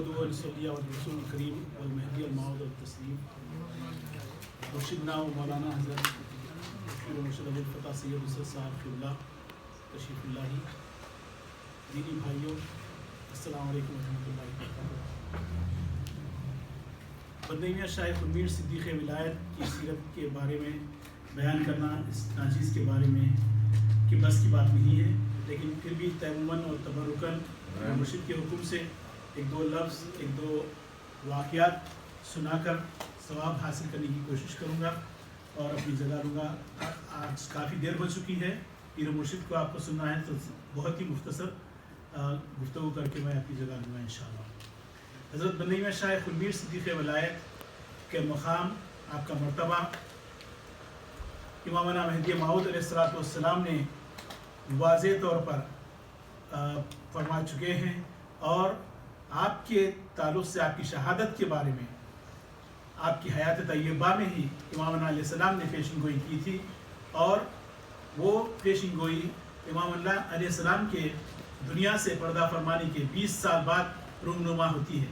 نحمده ونصلي على الرسول الكريم والمهدي الموعود والتسليم مرشدنا ومولانا حضرت مفتی مرشد ابو الفتح سید نصرت صاحب قبلہ تشریف اللہ. دینی بھائیوں، السلام علیکم ورحمۃ اللہ وبرکاتہ. بندہ میاں شاہ خرمیر صدیق ولایت کی سیرت کے بارے میں بیان کرنا اس ناچیز کے بارے میں کہ بس کی بات نہیں ہے، لیکن پھر بھی تیمماً اور تبرکاً مرشد کے حکم سے ایک دو لفظ، ایک دو واقعات سنا کر ثواب حاصل کرنے کی کوشش کروں گا اور اپنی جگہ لوں گا. آج کافی دیر ہو چکی ہے، پیر مرشد کو آپ کو سننا ہے تو بہت ہی مختصر گفتگو کر کے میں اپنی جگہ لوں گا انشاءاللہ. حضرت بندہ میاں شاہ خرمیر صدیق ولایت کے مقام، آپ کا مرتبہ امامنا مہدی موعود علیہ السلام نے واضح طور پر فرما چکے ہیں، اور آپ کے تعلق سے آپ کی شہادت کے بارے میں آپ کی حیات طیبہ میں ہی امامنا علیہ السلام نے پیشن گوئی کی تھی، اور وہ پیشن گوئی امام اللہ علیہ السلام کے دنیا سے پردہ فرمانے کے 20 سال بعد رونما ہوتی ہے.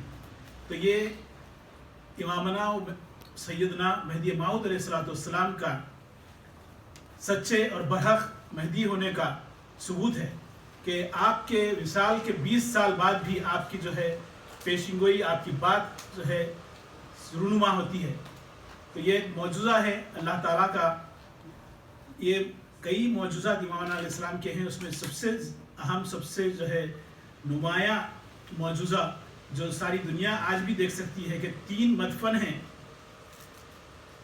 تو یہ امامنا سیدنا مہدی موعود علیہ السلام کا سچے اور برحق مہدی ہونے کا ثبوت ہے کہ آپ کے وصال کے 20 سال بعد بھی آپ کی جو ہے پیشن گوئی، آپ کی بات جو ہے رونما ہوتی ہے. تو یہ ایک معجزہ ہے اللہ تعالیٰ کا. یہ کئی معجزات امامنا علیہ السلام کے ہیں، اس میں سب سے اہم، سب سے جو ہے نمایاں معجزہ جو ساری دنیا آج بھی دیکھ سکتی ہے کہ 3 مدفن ہیں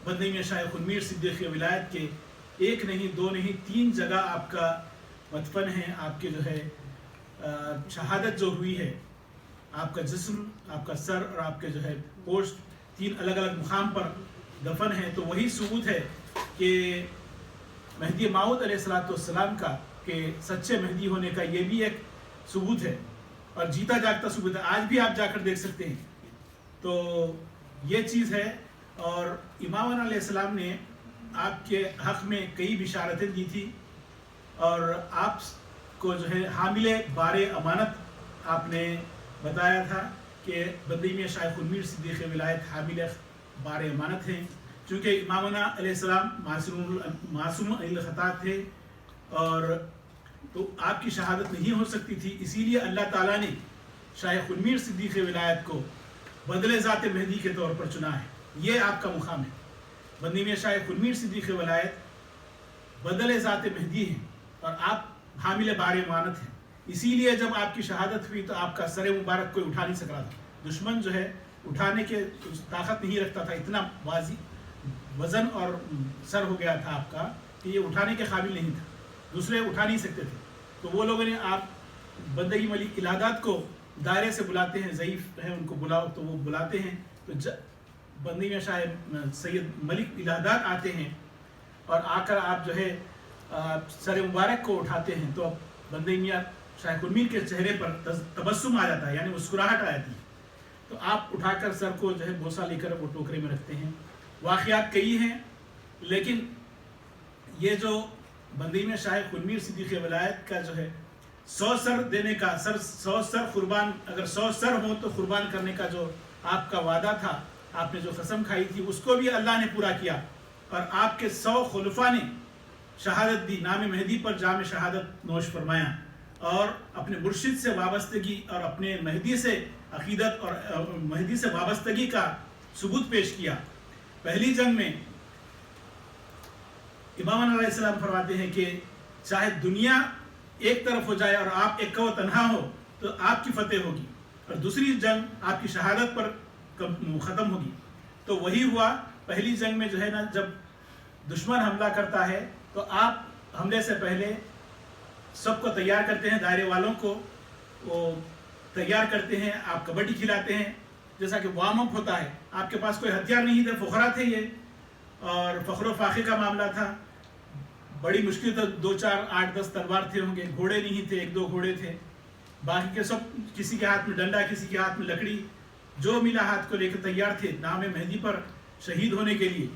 بندہ میاں شاہ خرمیر صدیق ولایت کے. ایک نہیں، 2 نہیں، 3 جگہ آپ کا مدفن ہے. آپ کے جو ہے شہادت جو ہوئی ہے، آپ کا جسم، آپ کا سر اور آپ کے جو ہے پوشت 3 الگ الگ مقام پر دفن ہے. تو وہی ثبوت ہے کہ مہدی موعود علیہ السلام کا، کہ سچے مہدی ہونے کا یہ بھی ایک ثبوت ہے اور جیتا جاگتا ثبوت ہے. آج بھی آپ جا کر دیکھ سکتے ہیں. تو یہ چیز ہے. اور امام علیہ السلام نے آپ کے حق میں کئی بشارتیں دی تھی، اور آپ کو جو ہے حامل بار امانت آپ نے بتایا تھا کہ بندہ میاں شاہ خرمیر صدیق ولایت حامل بار امانت ہیں. چونکہ امامنا علیہ السلام معصوم الخطا تھے، اور تو آپ کی شہادت نہیں ہو سکتی تھی. اسی لیے اللہ تعالیٰ نے شاہ خرمیر صدیق ولایت کو بدل ذات مہدی کے طور پر چنا ہے. یہ آپ کا مقام ہے. بندہ میاں شاہ خرمیر صدیق ولایت بدل ذات مہدی ہیں، اور آپ حامل بار امانت ہیں. اسی لیے جب آپ کی شہادت ہوئی تو آپ کا سر مبارک کوئی اٹھا نہیں سک رہا تھا. دشمن جو ہے اٹھانے کے طاقت نہیں رکھتا تھا. اتنا وزن اور سر ہو گیا تھا آپ کا کہ یہ اٹھانے کے قابل نہیں تھا، دوسرے اٹھا نہیں سکتے تھے. تو وہ لوگوں نے آپ بندگی ملک الہادات کو دائرے سے بلاتے ہیں، ضعیف ہیں ان کو بلاؤ تو وہ بلاتے ہیں. تو بندگی میں شاہ سید ملک الہادات آتے ہیں اور آ کر آپ جو ہے سر مبارک کو اٹھاتے ہیں، تو بندگی میاں شاہ خرمیر کے چہرے پر تبسم آ جاتا ہے، یعنی مسکراہٹ آ جاتی ہے. تو آپ اٹھا کر سر کو جو ہے بوسہ لے کر وہ ٹوکرے میں رکھتے ہیں. واقعات کئی ہیں، لیکن یہ جو بندہ میاں شاہ خرمیر صدیق ولایت کا جو ہے 100 سر دینے کا، 100 سر قربان، اگر 100 سر ہو تو قربان کرنے کا جو آپ کا وعدہ تھا، آپ نے جو قسم کھائی تھی، اس کو بھی اللہ نے پورا کیا. اور آپ کے 100 خلفاء نے شہادت دی، نام مہدی پر جام شہادت نوش فرمایا، اور اپنے مرشد سے وابستگی اور اپنے مہدی سے عقیدت اور مہدی سے وابستگی کا ثبوت پیش کیا. پہلی جنگ میں امام علیہ السلام فرماتے ہیں کہ چاہے دنیا ایک طرف ہو جائے اور آپ ایک و تنہا ہو تو آپ کی فتح ہوگی، اور دوسری جنگ آپ کی شہادت پر ختم ہوگی. تو وہی ہوا. پہلی جنگ میں جو ہے نا، جب دشمن حملہ کرتا ہے تو آپ حملے سے پہلے سب کو تیار کرتے ہیں، دائرے والوں کو وہ تیار کرتے ہیں. آپ کبڈی کھلاتے ہیں جیسا کہ وارم اپ ہوتا ہے. آپ کے پاس کوئی ہتھیار نہیں تھے، فقرا تھے یہ، اور فخر و فاخر کا معاملہ تھا. بڑی مشکل تو 2 4 8 10 تلوار تھے ہوں گے. گھوڑے نہیں تھے، 1 2 گھوڑے تھے. باقی کے سب کسی کے ہاتھ میں ڈنڈا، کسی کے ہاتھ میں لکڑی، جو ملا ہاتھ کو لے کر تیار تھے نام مہدی پر شہید ہونے کے لیے.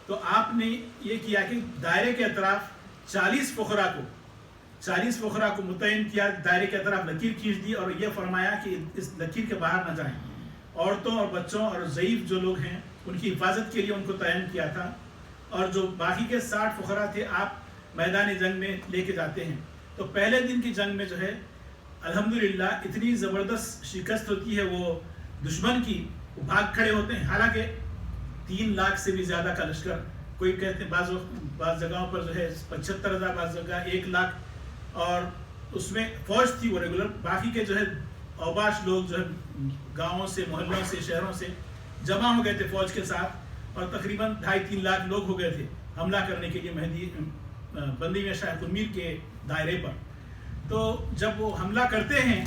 تو آپ نے یہ کیا کہ دائرے کے اطراف 40 فقراء کو متعین کیا، دائرے کے اطراف لکیر کھینچ دی، اور یہ فرمایا کہ اس لکیر کے باہر نہ جائیں. عورتوں اور بچوں اور ضعیف جو لوگ ہیں ان کی حفاظت کے لیے ان کو تعین کیا تھا، اور جو باقی کے 60 فقراء تھے آپ میدان جنگ میں لے کے جاتے ہیں۔ تو پہلے دن کی جنگ میں جو ہے الحمدللہ اتنی زبردست شکست ہوتی ہے وہ دشمن کی، وہ بھاگ کھڑے ہوتے ہیں، حالانکہ 3 لاکھ سے بھی زیادہ کا لشکر، کوئی کہتے ہیں بعض جگہوں پر جو ہے 75,000، بعض جگہ 1 لاکھ، اور اس میں فوج تھی وہ ریگولر، باقی کے جو ہے اوباش لوگ جو ہے گاؤں سے، محلوں سے، شہروں سے جمع ہو گئے تھے فوج کے ساتھ، اور تقریباً 2.5-3 لاکھ لوگ ہو گئے تھے حملہ کرنے کے لیے بندی میں شاہ خنمیر کے دائرے پر۔ تو جب وہ حملہ کرتے ہیں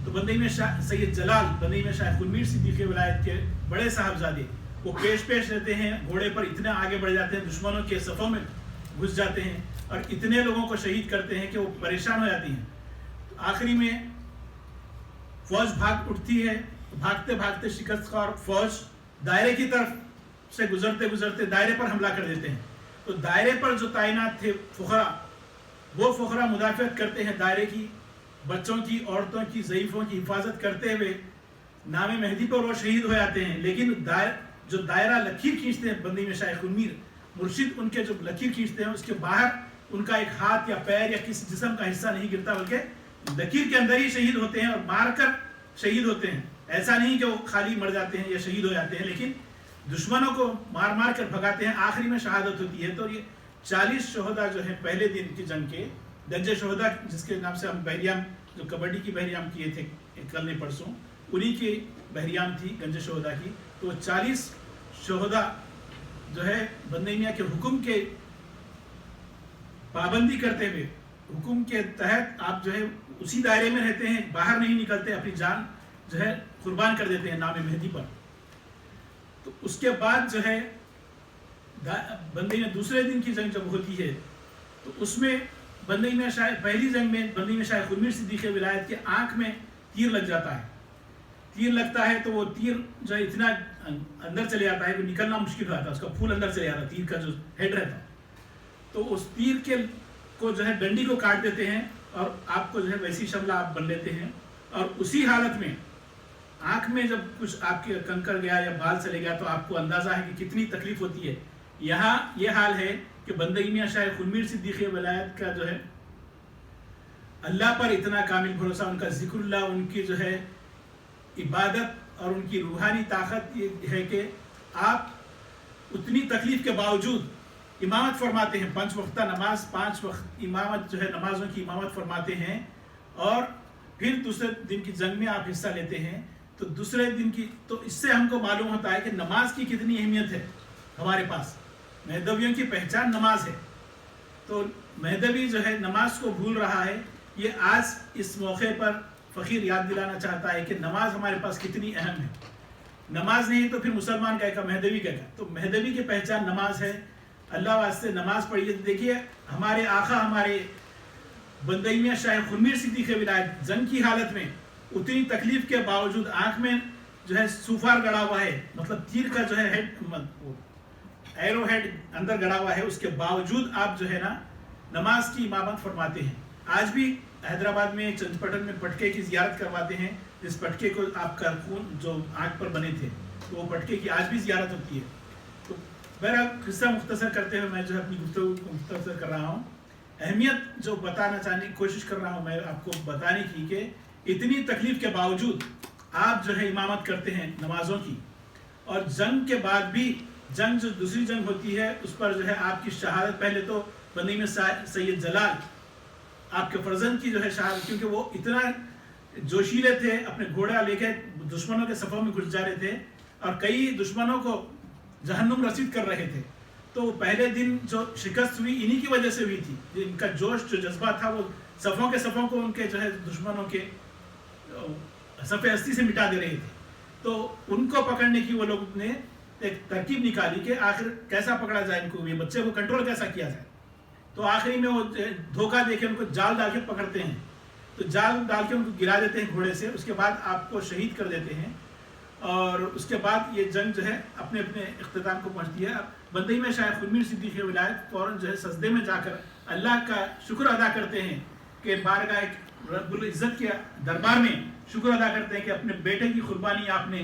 تو بندی میں سید جلال، بندی میں شاہ خنمیر صدیق ولایت کے بڑے صاحبزادے، وہ پیش رہتے ہیں گھوڑے پر، اتنے آگے بڑھ جاتے ہیں، دشمنوں کے صفوں میں گھس جاتے ہیں اور اتنے لوگوں کو شہید کرتے ہیں کہ وہ پریشان ہو جاتی ہیں۔ آخری میں فوج بھاگ اٹھتی ہے، بھاگتے بھاگتے شکست خوار فوج دائرے کی طرف سے گزرتے دائرے پر حملہ کر دیتے ہیں۔ تو دائرے پر جو تعینات تھے فقراء، وہ فقراء مدافعت کرتے ہیں دائرے کی، بچوں کی، عورتوں کی، ضعیفوں کی حفاظت کرتے ہوئے نام مہدی پر وہ شہید ہو جاتے ہیں۔ لیکن جو دائرہ لکیر کھینچتے ہیں بندی میں شاہ خنمیر مرشد، ان کے جو لکیر کھینچتے ہیں اس کے باہر ان کا ایک ہاتھ یا پیر یا کسی جسم کا حصہ نہیں گرتا، بلکہ لکیر کے اندر ہی شہید ہوتے ہیں اور مار کر شہید ہوتے ہیں۔ ایسا نہیں کہ وہ خالی مر جاتے ہیں یا شہید ہو جاتے ہیں، لیکن دشمنوں کو مار کر بھگاتے ہیں، آخری میں شہادت ہوتی ہے۔ تو یہ 40 شہداء جو ہیں پہلے دن کی جنگ کے، گنج شہداء جس کے نام سے ہم بحریام، جو کبڈی کی بحریام کیے تھے کل نے پرسوں، انہی کی بحریام تھی گنج شہداء کی۔ تو 40 شہداء جو ہے بندی میاں کے حکم کے پابندی کرتے ہوئے، حکم کے تحت آپ جو ہے اسی دائرے میں رہتے ہیں، باہر نہیں نکلتے، اپنی جان جو ہے قربان کر دیتے ہیں نام مہدی پر۔ تو اس کے بعد جو ہے بندی میں دوسرے دن کی جنگ جب ہوتی ہے تو اس میں بندی میں پہلی جنگ میں بندی میں شاہ خنمیر صدیق ولایت کے آنکھ میں تیر لگ جاتا ہے۔ تیر لگتا ہے تو وہ تیر جو ہے اتنا اندر چلے جاتا ہے کہ نکلنا مشکل ہو جاتا ہے، اس کا پھول اندر چلے جاتا ہے، تیر کا جو ہیڈ رہتا ہے۔ تو اس تیر کو جو ہے ڈنڈی کو کاٹ دیتے ہیں اور آپ کو جو ہے ویسی شملہ آپ بن لیتے ہیں، اور اسی حالت میں آنکھ میں جب کچھ آپ کے کنکر گیا یا بال چلے گیا تو آپ کو اندازہ ہے کہ کتنی تکلیف ہوتی ہے۔ یہاں یہ حال ہے کہ بندگی میاں شاہ خنمیر صدیق ولایت کا جو ہے اللہ پر اتنا کامل بھروسہ، ان کا ذکر اللہ، ان کی جو ہے عبادت اور ان کی روحانی طاقت یہ ہے کہ آپ اتنی تکلیف کے باوجود امامت فرماتے ہیں، 5 وقتہ نماز، 5 وقت امامت جو ہے نمازوں کی امامت فرماتے ہیں، اور پھر دوسرے دن کی جنگ میں آپ حصہ لیتے ہیں۔ تو دوسرے دن کی، تو اس سے ہم کو معلوم ہوتا ہے کہ نماز کی کتنی اہمیت ہے ہمارے پاس۔ مہدویوں کی پہچان نماز ہے، تو مہدوی جو ہے نماز کو بھول رہا ہے۔ یہ آج اس موقع پر فقیر یاد دلانا چاہتا ہے کہ نماز ہمارے پاس کتنی اہم ہے۔ نماز نہیں تو پھر مسلمان کہے گا، مہدوی کہے گا۔ تو مہدوی کی پہچان نماز ہے، اللہ واسطے نماز پڑھیے۔ دیکھیے ہمارے آقا، ہمارے بندی میاں شاہ خنمیر صدیق ولایت جنگ کی حالت میں اتنی تکلیف کے باوجود آنکھ میں جو ہے سوفار گڑا ہوا ہے، مطلب تیر کا جو ہے ایرو ہیڈ اندر گڑا ہوا ہے، اس کے باوجود آپ جو ہے نا نماز کی امامت فرماتے ہیں۔ آج بھی حیدرآباد میں چند پٹن میں پٹکے کی زیارت کرواتے ہیں، جس پٹکے کو آپ کا خون جو آنکھ پر بنے تھے، تو وہ پٹکے کی آج بھی زیارت ہوتی ہے۔ تو بہرحال قصہ مختصر کرتے ہوئے میں جو ہے اپنی گفتگو کو مختصر کر رہا ہوں۔ اہمیت جو بتانا چاہنے کی کوشش کر رہا ہوں میں آپ کو بتانے کی، کہ اتنی تکلیف کے باوجود آپ جو ہے امامت کرتے ہیں نمازوں کی، اور جنگ کے بعد بھی، جنگ جو دوسری جنگ ہوتی ہے اس پر جو ہے آپ کی شہادت، پہلے تو بندی میں سید جلال آپ کے فرزند کی جو ہے شہادت، کیونکہ وہ اتنا جوشیلے تھے، اپنے گھوڑا لے کے دشمنوں کے صفوں میں گھس جا رہے تھے اور کئی دشمنوں کو جہنم رسید کر رہے تھے۔ تو پہلے دن جو شکست ہوئی انہی کی وجہ سے ہوئی تھی، ان کا جوش جو جذبہ تھا وہ صفوں کو ان کے جو ہے دشمنوں کے صف ہستی سے مٹا دے رہے تھے۔ تو ان کو پکڑنے کی وہ لوگ نے ایک ترکیب نکالی کہ آخر کیسا پکڑا جائے، ان کو یہ بچے کو کنٹرول کیسا کیا جائے۔ تو آخری میں وہ دھوکہ دے کے ان کو جال ڈال کے پکڑتے ہیں، تو جال ڈال کے ان کو گرا دیتے ہیں گھوڑے سے، اس کے بعد آپ کو شہید کر دیتے ہیں، اور اس کے بعد یہ جنگ جو ہے اپنے اپنے اختتام کو پہنچتی ہے۔ بندی میں شاہ خنمیر صدیق ولایت فوراً جو ہے سجدے میں جا کر اللہ کا شکر ادا کرتے ہیں کہ بارگاہ ایک رب العزت کے دربار میں شکر ادا کرتے ہیں کہ اپنے بیٹے کی قربانی آپ نے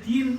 3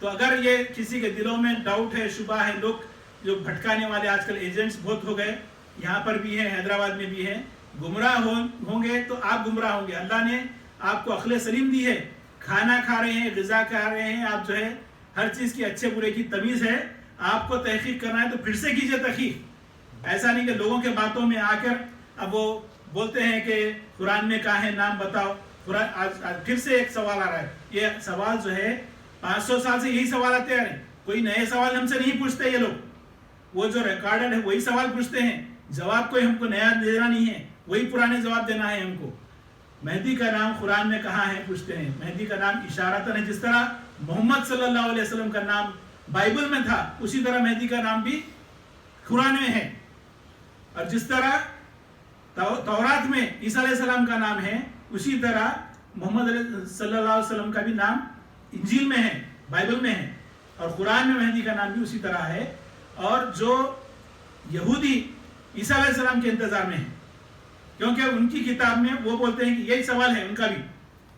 تو اگر یہ کسی کے دلوں میں ڈاؤٹ ہے، شبہ ہے، لوگ جو بھٹکانے والے آج کل ایجنٹس بہت ہو گئے، یہاں پر بھی ہیں، حیدرآباد میں بھی ہیں، گمراہ ہوں گے تو آپ گمراہ ہوں گے. اللہ نے آپ کو عقل سلیم دی ہے، کھانا کھا رہے ہیں، غذا کھا رہے ہیں، آپ جو ہے ہر چیز کی اچھے برے کی تمیز ہے. آپ کو تحقیق کرنا ہے تو پھر سے کیجئے تحقیق. ایسا نہیں کہ لوگوں کے باتوں میں آ کر اب وہ بولتے ہیں کہ قرآن میں کہاں ہے، نام بتاؤ. آج پھر سے ایک سوال آ رہا ہے. یہ سوال جو ہے 500 سال سے یہی سوال آتے آ رہے ہیں. کوئی نئے سوال ہم سے نہیں پوچھتے یہ لوگ. وہ جو ریکارڈڈ ہے وہی سوال پوچھتے ہیں. جواب کوئی ہم کو نیا دینا نہیں ہے، وہی پرانے جواب دینا ہے ہم کو. مہدی کا نام قرآن میں کہاں ہے پوچھتے ہیں. مہدی کا نام اشارتاً ہے. جس طرح محمد صلی اللہ علیہ وسلم کا نام بائبل میں تھا، اسی طرح مہدی کا نام بھی قرآن میں ہے. اور جس طرح تورات میں عیسیٰ علیہ السلام کا نام ہے، اسی طرح محمد صلی اللہ علیہ وسلم کا بھی نام انجیل میں ہے، بائبل میں ہے. اور قرآن میں مہدی کا نام بھی اسی طرح ہے. اور جو یہودی عیسیٰ علیہ السلام کے انتظار میں ہیں، کیونکہ ان کی کتاب میں وہ بولتے ہیں کہ یہی سوال ہے ان کا بھی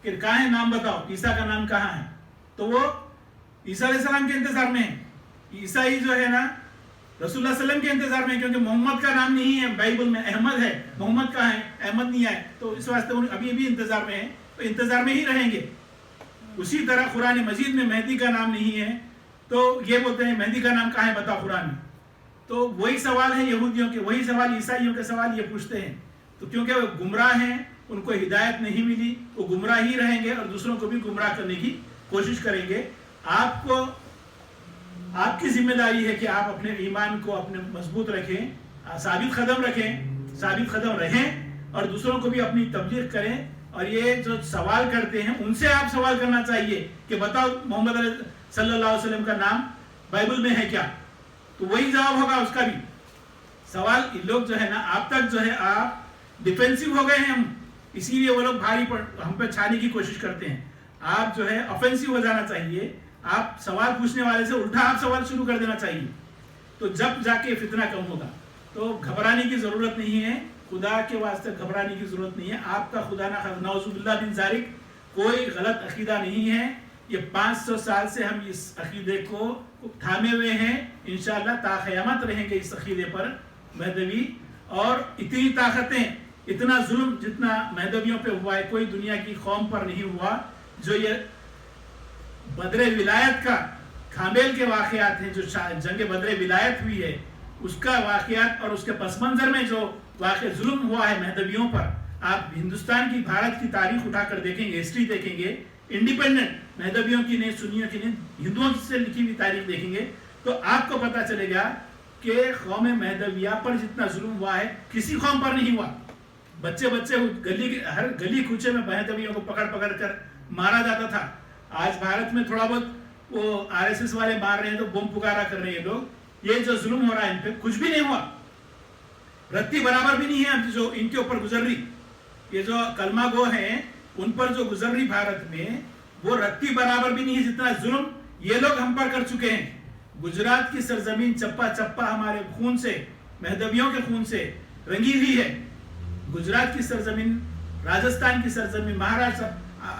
کہ کہاں ہے، نام بتاؤ، عیسیٰ کا نام کہاں ہے. تو وہ عیسیٰ علیہ السلام کے انتظار میں ہیں. عیسائی جو ہے نا رسول اللہ علیہ وسلم کے انتظار میں، کیونکہ محمد کا نام نہیں ہے بائبل میں، احمد ہے. محمد کا ہے، احمد نہیں ہے. تو اس واسطے ابھی بھی انتظار میں ہیں، تو انتظار میں ہی رہیں گے. اسی طرح قرآن مجید میں مہدی کا نام نہیں ہے، تو یہ بولتے ہیں مہدی کا نام کہاں ہے بتاؤ قرآن میں. تو وہی سوال ہے یہودیوں کے، وہی سوال عیسائیوں کے سوال یہ پوچھتے ہیں. تو کیونکہ وہ گمراہ ہیں، ان کو ہدایت نہیں ملی، وہ گمراہ ہی رہیں گے اور دوسروں کو بھی گمراہ کرنے کی کوشش کریں گے. آپ کی ذمہ داری ہے کہ آپ اپنے ایمان کو اپنے مضبوط رکھیں، ثابت قدم رکھیں، ثابت قدم رہیں، اور دوسروں کو بھی اپنی تبلیغ کریں. اور یہ جو سوال کرتے ہیں ان سے آپ سوال کرنا چاہیے کہ بتاؤ محمد صلی اللہ علیہ وسلم کا نام بائبل میں ہے کیا. تو وہی جواب ہوگا اس کا بھی. سوال لوگ جو ہے نا آپ تک جو ہے آپ ڈیفینسو ہو گئے ہیں ہم، اسی لیے وہ لوگ بھاری ہم پہ چھانے کی کوشش کرتے ہیں. آپ جو ہے آفینسو ہو جانا چاہیے. آپ سوال پوچھنے والے سے الٹا آپ سوال شروع کر دینا چاہیے. تو جب جا کے فتنہ کم ہوگا. تو گھبرانے کی ضرورت نہیں ہے، خدا کے واسطے گھبرانے کی ضرورت نہیں ہے. آپ کا خدا نعوذ باللہ بن ذالک کوئی غلط عقیدہ نہیں ہے. یہ 500 سال سے ہم اس عقیدے کو تھامے ہوئے ہیں. انشاءاللہ تا قیامت رہیں گے اس عقیدے پر مہدوی. اور اتنی طاقتیں، اتنا ظلم جتنا مہدویوں پہ ہوا ہے کوئی دنیا کی قوم پر نہیں ہوا. جو یہ بدر ولایت کا کھامل کے واقعات ہیں، جو جنگ بدر ولایت ہوئی ہے اس کا واقعات اور اس کے پس منظر میں جو واقع ظلم ہوا ہے مہدویوں پر، آپ ہندوستان کی، بھارت کی تاریخ اٹھا کر دیکھیں گے، ہسٹری دیکھیں گے، انڈیپینڈنٹ مہدویوں کی نہیں، سنیوں کی نہیں، ہندوؤں سے لکھی ہوئی تاریخ دیکھیں گے تو آپ کو پتہ چلے گا کہ قوم مہدویہ پر جتنا ظلم ہوا ہے کسی قوم پر نہیں ہوا. بچے ہر گلی کوچے میں مہدویوں کو پکڑ کر مارا جاتا تھا. آج بھارت میں تھوڑا بہت وہ RSS والے مار رہے ہیں تو بم پکارا کر رہے ہیں لوگ. یہ جو ظلم ہو رہا ہے ان پہ کچھ بھی نہیں ہوا، رتی برابر بھی نہیں ہے جو ان کے اوپر گزر رہی. یہ جو کلمہ گو ہیں ان پر جو گزر رہی بھارت میں، وہ رتی برابر بھی نہیں ہے جتنا ظلم یہ لوگ ہم پر کر چکے ہیں. گجرات کی سرزمین چپا چپا ہمارے خون سے، مہدویوں کے خون سے رنگی ہوئی ہے. گجرات کی سرزمین، راجستھان کی سرزمین، مہاراشٹر،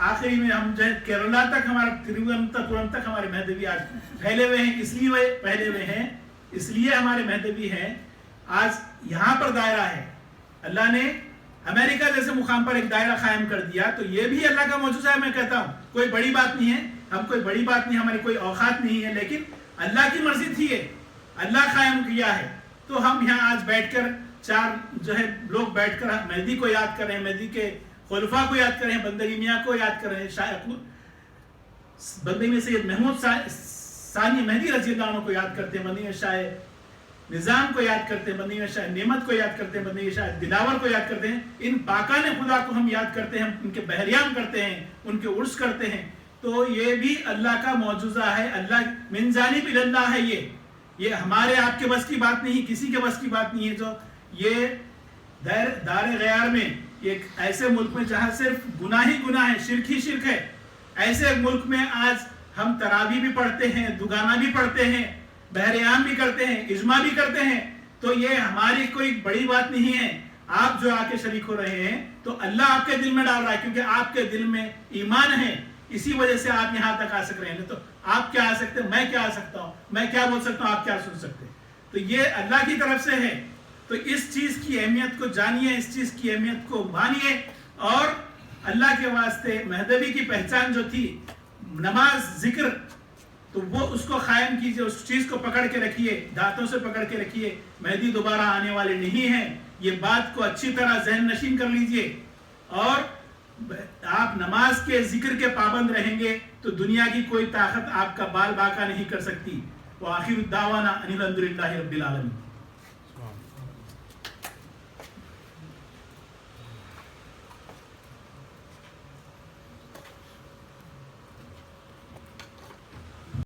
آخری میں ہم جو ہے کیرلا تک، ہمارا ترووننتپورم تک ہمارے مہدوی آج پھیلے ہوئے ہیں. اس لیے پھیلے ہوئے ہیں، اس لیے ہمارے مہدوی ہیں. آج یہاں پر دائرہ ہے. اللہ نے امریکہ جیسے مقام پر ایک دائرہ قائم کر دیا، تو یہ بھی اللہ کا معجزہ ہے. میں کہتا ہوں کوئی بڑی بات نہیں ہے، ہم کوئی بڑی بات نہیں، ہماری کوئی اوقات نہیں ہے، لیکن اللہ کی مرضی تھی ہے، اللہ قائم کیا ہے. تو ہم یہاں آج بیٹھ کر چار جو ہے لوگ بیٹھ کر مہدی کو یاد کر رہے ہیں، مہدی کے خلفاء کو یاد کر رہے ہیں، بندگی میاں کو یاد کر رہے ہیں، بندگی میں سید محمود ثانی مہدی رضی اللہ عنہ کو یاد کرتے ہیں، بندگی میں شاہ نظام کو یاد کرتے ہیں، بندگی میں شاہ نعمت کو یاد کرتے ہیں، بندگی میں شاہ دلاور کو یاد کرتے ہیں. ان پاکان خدا کو ہم یاد کرتے ہیں، ان کے بہریام کرتے ہیں، ان کے عرس کرتے ہیں. تو یہ بھی اللہ کا معجزہ ہے. اللہ من جانب اللہ ہے. یہ ہمارے آپ کے بس کی بات نہیں، کسی کے بس کی بات نہیں ہے. جو یہ دار غیار میں، ایک ایسے ملک میں جہاں صرف گناہ ہی گناہ ہے، شرک ہی شرک ہے، ایسے ملک میں آج ہم تراویح بھی پڑھتے ہیں، دگانا بھی پڑھتے ہیں، بہریام بھی کرتے ہیں، اجماع بھی کرتے ہیں. تو یہ ہماری کوئی بڑی بات نہیں ہے. آپ جو آ کے شریک ہو رہے ہیں تو اللہ آپ کے دل میں ڈال رہا ہے، کیونکہ آپ کے دل میں ایمان ہے، اسی وجہ سے آپ یہاں تک آ سک رہے ہیں. تو آپ کیا آ سکتے ہیں، میں کیا آ سکتا ہوں، میں کیا بول سکتا ہوں، آپ کیا سن سکتے ہیں. تو یہ اللہ کی طرف سے ہے. تو اس چیز کی اہمیت کو جانیے، اس چیز کی اہمیت کو مانیے، اور اللہ کے واسطے مہدوی کی پہچان جو تھی نماز، ذکر، تو وہ اس کو قائم کیجئے، اس چیز کو پکڑ کے رکھیے، دھاتوں سے پکڑ کے رکھیے. مہدی دوبارہ آنے والے نہیں ہیں، یہ بات کو اچھی طرح ذہن نشین کر لیجئے. اور آپ نماز کے، ذکر کے پابند رہیں گے تو دنیا کی کوئی طاقت آپ کا بال باقا نہیں کر سکتی. وآخر الدعوانا ان الحمد للہ رب العالمین.